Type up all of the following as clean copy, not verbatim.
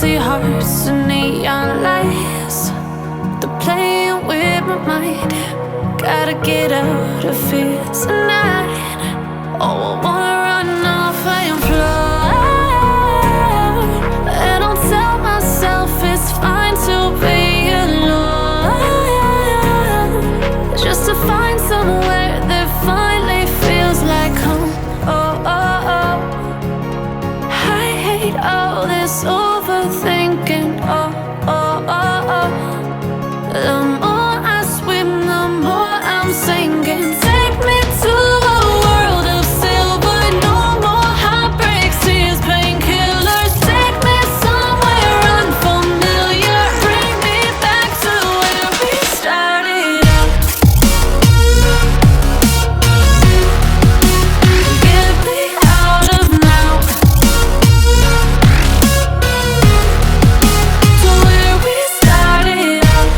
empty hearts and neon lights. They're playing with my mind. Gotta get out of here tonight. Oh, I wanna run off and fly. And I'll tell myself it's fine to be alone, just to find somewhere that finally feels like home. Oh, oh, oh. I hate all this overthinking. Oh, oh, oh, oh. The more I swim, the more I'm sinking. Take me to a world of silver. No more heartbreaks, tears, painkillers. Take me somewhere unfamiliar. Bring me back to where we started out. Get me out of now, to where we started out.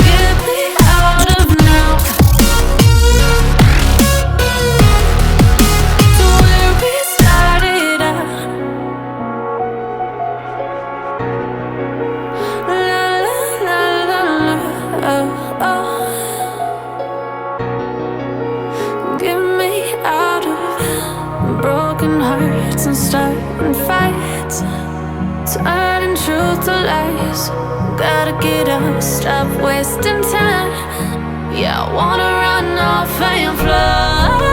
Get me out of now, to where we started out. La la la la la, oh, oh. Get me out of broken hearts and starting fights, turning truth to lies. Gotta get up, stop wasting time. Yeah, I wanna run off and fly.